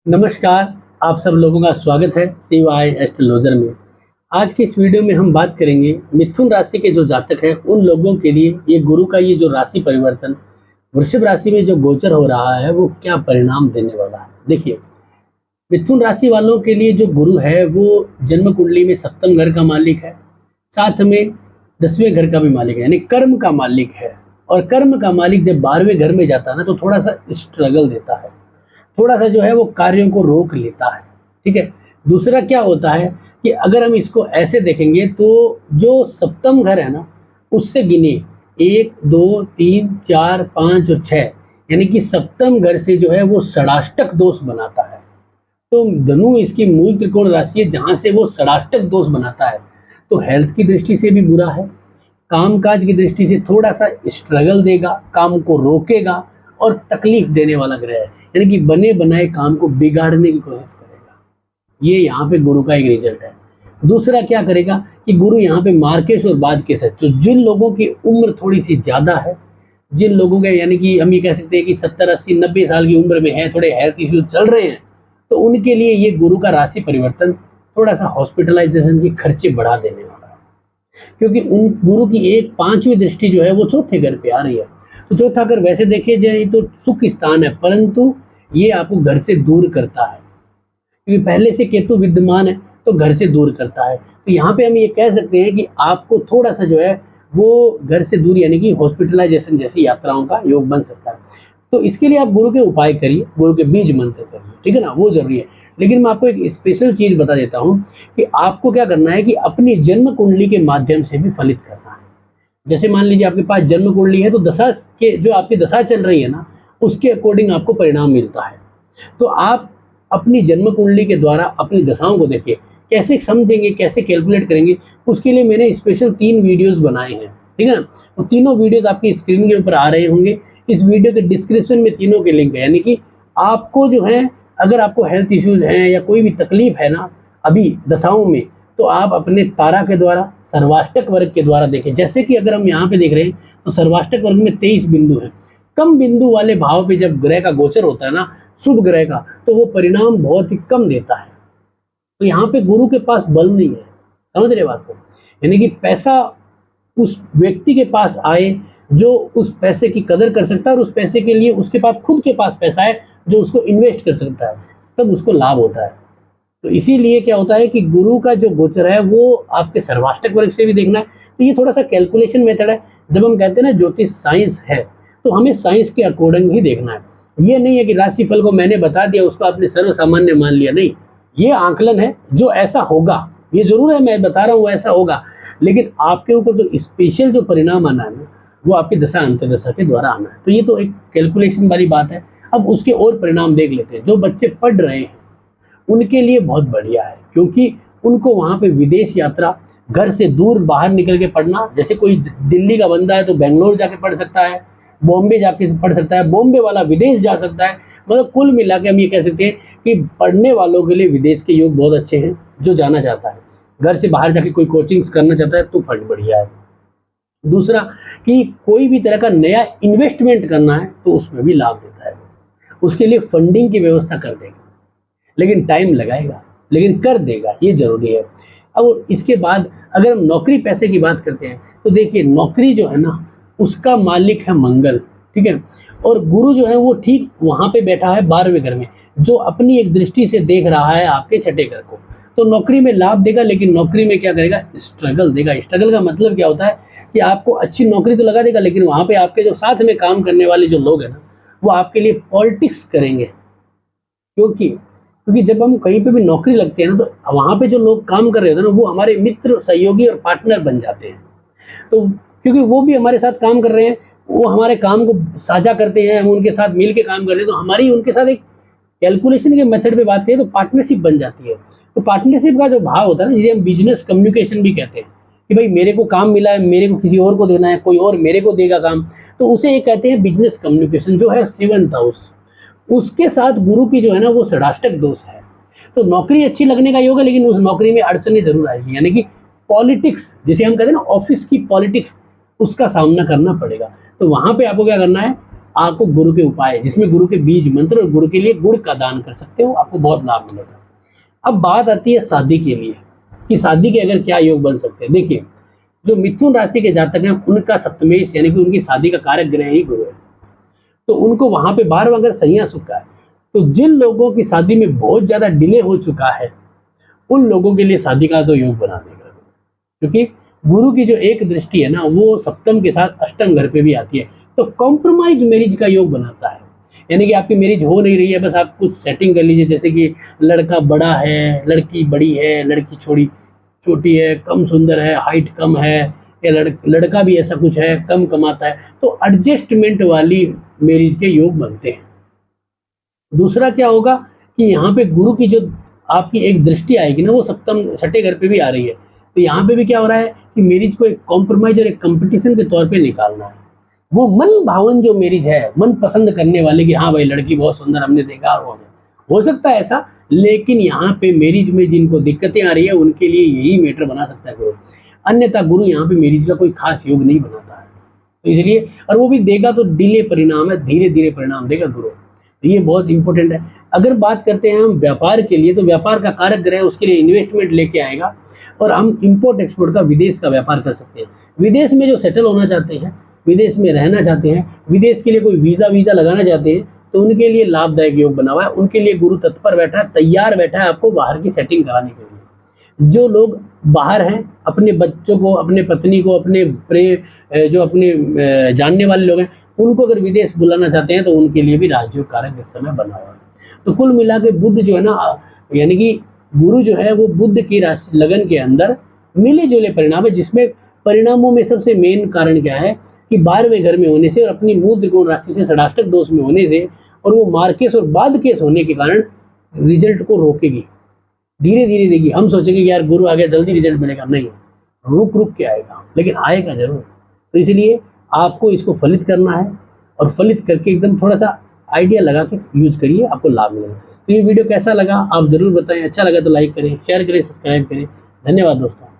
नमस्कार, आप सब लोगों का स्वागत है CY एस्ट्रोलॉजर में। आज की इस वीडियो में हम बात करेंगे मिथुन राशि के जो जातक हैं उन लोगों के लिए ये गुरु का ये जो राशि परिवर्तन वृषभ राशि में जो गोचर हो रहा है वो क्या परिणाम देने वाला है। देखिए, मिथुन राशि वालों के लिए जो गुरु है वो जन्म कुंडली में सप्तम घर का मालिक है, साथ में 10वें घर का भी मालिक है, यानी कर्म का मालिक है। और कर्म का मालिक जब 12वें घर में जाता है ना तो थोड़ा सा स्ट्रगल देता है, थोड़ा सा जो है वो कार्यों को रोक लेता है। ठीक है। दूसरा क्या होता है कि अगर हम इसको ऐसे देखेंगे तो जो सप्तम घर है ना उससे गिने 1 2 3 4 5 और 6, यानी कि सप्तम घर से जो है वो षडाष्टक दोष बनाता है। तो धनु इसकी मूल त्रिकोण राशि है जहां से वो षडाष्टक दोष बनाता है। तो हेल्थ की दृष्टि से भी बुरा है, कामकाज की दृष्टि से थोड़ा सा स्ट्रगल देगा, काम को रोकेगा और तकलीफ देने वाला ग्रह है, यानी कि बने बनाए काम को बिगाड़ने की कोशिश करेगा। ये यहाँ पे गुरु का एक रिजल्ट है। दूसरा क्या करेगा कि गुरु यहाँ पे मार्केश और बादकेश है, तो जिन लोगों की उम्र थोड़ी सी ज़्यादा है, जिन लोगों के यानी कि हम ये कह सकते हैं कि 70 80 90 साल की उम्र में है, थोड़े हेल्थ इश्यूज चल रहे हैं, तो उनके लिए ये गुरु का राशि परिवर्तन थोड़ा सा हॉस्पिटलाइजेशन के खर्चे बढ़ा देने वाला है। क्योंकि उन गुरु की एक 5वीं दृष्टि जो है वो चौथे घर पे आ रही है। तो चौथा घर वैसे देखे जाए तो सुख स्थान है, परंतु ये आपको घर से दूर करता है, क्योंकि पहले से केतु विद्यमान है तो घर से दूर करता है। तो यहाँ पे हम ये कह सकते हैं कि आपको थोड़ा सा जो है वो घर से दूर यानी कि हॉस्पिटलाइजेशन जैसी यात्राओं का योग बन सकता है। तो इसके लिए आप गुरु के उपाय करिए, गुरु के बीज मंत्र करिए, ठीक है ना, वो जरूरी है। लेकिन मैं आपको एक स्पेशल चीज बता देता हूँ कि आपको क्या करना है कि अपनी जन्म कुंडली के माध्यम से भी फलित करना है। जैसे मान लीजिए आपके पास जन्म कुंडली है तो दशा के जो आपकी दशा चल रही है ना उसके अकॉर्डिंग आपको परिणाम मिलता है। तो आप अपनी जन्म कुंडली के द्वारा अपनी दशाओं को देखिए, कैसे समझेंगे, कैसे कैलकुलेट करेंगे, उसके लिए मैंने स्पेशल 3 वीडियोस बनाए हैं, ठीक है ना। वो तीनों वीडियोस आपकी स्क्रीन के ऊपर आ रहे होंगे। इस वीडियो के डिस्क्रिप्शन में तीनों के लिंक है, यानी कि आपको जो है अगर आपको हेल्थ इश्यूज हैं या कोई भी तकलीफ है ना अभी दशाओं में, तो आप अपने तारा के द्वारा सर्वाष्टक वर्ग के द्वारा देखें। जैसे कि अगर हम यहाँ पे देख रहे हैं तो सर्वाष्टक वर्ग में 23 बिंदु हैं। कम बिंदु वाले भाव पे जब ग्रह का गोचर होता है ना, शुभ ग्रह का, तो वो परिणाम बहुत ही कम देता है। तो यहाँ पे गुरु के पास बल नहीं है, समझ रहे बात को, यानी कि पैसा उस व्यक्ति के पास आए जो उस पैसे की कदर कर सकता है और उस पैसे के लिए उसके पास खुद के पास पैसा है जो उसको इन्वेस्ट कर सकता है, तब उसको लाभ होता है। तो इसीलिए क्या होता है कि गुरु का जो गोचर है वो आपके सर्वाष्टक वर्ग से भी देखना है। तो ये थोड़ा सा कैलकुलेशन मेथड है। जब हम कहते हैं ना ज्योतिष साइंस है, तो हमें साइंस के अकॉर्डिंग ही देखना है। ये नहीं है कि राशिफल को मैंने बता दिया उसको आपने सर्वसामान्य मान लिया, नहीं। ये आंकलन है जो ऐसा होगा, ये जरूर है मैं बता रहा हूँ ऐसा होगा, लेकिन आपके ऊपर जो स्पेशल जो परिणाम आना है ना वो आपकी दशा अंतर्दशा के द्वारा आना है। तो ये तो एक कैलकुलेशन वाली बात है। अब उसके और परिणाम देख लेते हैं। जो बच्चे पढ़ रहे हैं उनके लिए बहुत बढ़िया है, क्योंकि उनको वहाँ पे विदेश यात्रा, घर से दूर बाहर निकल के पढ़ना, जैसे कोई दिल्ली का बंदा है तो बेंगलोर जाके पढ़ सकता है, बॉम्बे जाके पढ़ सकता है, बॉम्बे वाला विदेश जा सकता है। मतलब कुल मिला के हम ये कह सकते हैं कि पढ़ने वालों के लिए विदेश के योग बहुत अच्छे हैं। जो जाना चाहता है, घर से बाहर जाके कोई कोचिंग्स करना चाहता है तो फंड बढ़िया है। दूसरा कि कोई भी तरह का नया इन्वेस्टमेंट करना है तो उसमें भी लाभ देता है। उसके लिए फंडिंग की व्यवस्था कर देगा, लेकिन टाइम लगाएगा, लेकिन कर देगा, ये जरूरी है। अब इसके बाद अगर हम नौकरी पैसे की बात करते हैं तो देखिए नौकरी जो है ना उसका मालिक है मंगल, ठीक है। और गुरु जो है वो ठीक वहाँ पे बैठा है 12वें घर में, जो अपनी एक दृष्टि से देख रहा है आपके छठे घर को। तो नौकरी में लाभ देगा, लेकिन नौकरी में क्या करेगा, स्ट्रगल देगा। स्ट्रगल का मतलब क्या होता है कि आपको अच्छी नौकरी तो लगा देगा, लेकिन वहाँ पे आपके जो साथ में काम करने वाले जो लोग हैं ना वो आपके लिए पॉलिटिक्स करेंगे। क्योंकि जब हम कहीं पे भी नौकरी लगते हैं ना तो वहाँ पे जो लोग काम कर रहे होते हैं ना वो हमारे मित्र, सहयोगी और पार्टनर बन जाते हैं। तो क्योंकि वो भी हमारे साथ काम कर रहे हैं, वो हमारे काम को साझा करते हैं, हम उनके साथ मिल के काम कर रहे हैं, तो हमारी उनके साथ एक कैलकुलेशन के मेथड पे बात करें तो पार्टनरशिप बन जाती है। तो पार्टनरशिप का जो भाव होता है ना, जिसे हम बिजनेस कम्युनिकेशन भी कहते हैं, कि भाई मेरे को काम मिला है, मेरे को किसी और को देना है, कोई और मेरे को देगा काम, तो उसे ये कहते हैं बिजनेस कम्युनिकेशन, जो है 7th हाउस। उसके साथ गुरु की जो है ना वो षडाष्टक दोष है। तो नौकरी अच्छी लगने का योग है, लेकिन उस नौकरी में अड़चनें जरूर आएगी, यानी कि पॉलिटिक्स जिसे हम कहते हैं ना ऑफिस की पॉलिटिक्स, उसका सामना करना पड़ेगा। तो वहां पे आपको क्या करना है, आपको गुरु के उपाय, जिसमें गुरु के बीज मंत्र और गुरु के लिए गुड़ का दान कर सकते हो, आपको बहुत लाभ मिलेगा। अब बात आती है शादी के लिए कि शादी के अगर क्या योग बन सकते हैं। देखिए, जो मिथुन राशि के जातक हैं उनका सप्तमेश यानी कि उनकी शादी का कारक ग्रह ही गुरु है, तो उनको वहां पे बार अगर सैया सुख का है, तो जिन लोगों की शादी में बहुत ज्यादा डिले हो चुका है उन लोगों के लिए शादी का तो योग बना देगा, क्योंकि गुरु की जो एक दृष्टि है ना वो सप्तम के साथ अष्टम घर पे भी आती है, तो कॉम्प्रोमाइज मैरिज का योग बनाता है। यानी कि आपकी मैरिज हो नहीं रही है, बस आप कुछ सेटिंग कर लीजिए, जैसे कि लड़का बड़ा है, लड़की बड़ी है, लड़की छोटी है, कम सुंदर है, हाइट कम है, या लड़का भी ऐसा कुछ है, कम कमाता है, तो एडजस्टमेंट वाली मैरिज के योग बनते हैं। दूसरा क्या होगा कि यहाँ पे गुरु की जो आपकी एक दृष्टि आएगी ना वो सप्तम छठे घर पे भी आ रही है, तो यहाँ पे भी क्या हो रहा है कि मैरिज को एक कॉम्प्रोमाइज और एक कंपटीशन के तौर पे निकालना है। वो मन भावन जो मैरिज है, मन पसंद करने वाले कि हाँ भाई लड़की बहुत सुंदर हमने देखा और हो सकता है ऐसा, लेकिन यहाँ पे मैरिज में जिनको दिक्कतें आ रही है उनके लिए यही मैटर बना सकता है गुरु, अन्यथा गुरु यहाँ पे मैरिज का कोई खास योग नहीं बनाता है। तो इसलिए, और वो भी देगा तो डिले परिणाम है, धीरे धीरे परिणाम देगा गुरु, तो ये बहुत इंपॉर्टेंट है। अगर बात करते हैं हम व्यापार के लिए, तो व्यापार का कारक ग्रह उसके लिए इन्वेस्टमेंट लेके आएगा और हम इंपोर्ट एक्सपोर्ट का विदेश का व्यापार कर सकते हैं। विदेश में जो सेटल होना चाहते हैं, विदेश में रहना चाहते हैं, विदेश के लिए कोई वीज़ा लगाना चाहते हैं, तो उनके लिए लाभदायक योग बना हुआ है। उनके लिए गुरु तत्पर बैठा है, तैयार बैठा है आपको बाहर की सेटिंग कराने के लिए। जो लोग बाहर हैं, अपने बच्चों को, अपने पत्नी को, जो अपने जानने वाले लोग हैं उनको अगर विदेश बुलाना चाहते हैं तो उनके लिए भी राजयोग कारक इस समय बना हुआ है। तो कुल मिला के बुध जो है ना, यानी कि गुरु जो है वो बुध की राशि लगन के अंदर मिले जुले परिणाम है, जिसमें परिणामों में सबसे मेन कारण क्या है कि 12वें घर में होने से और अपनी मूल त्रिकोण राशि से षडाष्टक दोष में होने से और वो मार्केस और बाद केस होने के कारण रिजल्ट को रोकेगी, धीरे धीरे देगी। हम सोचेंगे कि यार गुरु आ गया जल्दी रिजल्ट मिलेगा, नहीं, रुक रुक के आएगा, लेकिन आएगा जरूर। तो इसलिए आपको इसको फलित करना है और फलित करके एकदम थोड़ा सा आइडिया लगा के यूज करिए, आपको लाभ मिलेगा। तो ये वीडियो कैसा लगा आप जरूर बताएं, अच्छा लगा तो लाइक करें, शेयर करें, सब्सक्राइब करें। धन्यवाद दोस्तों।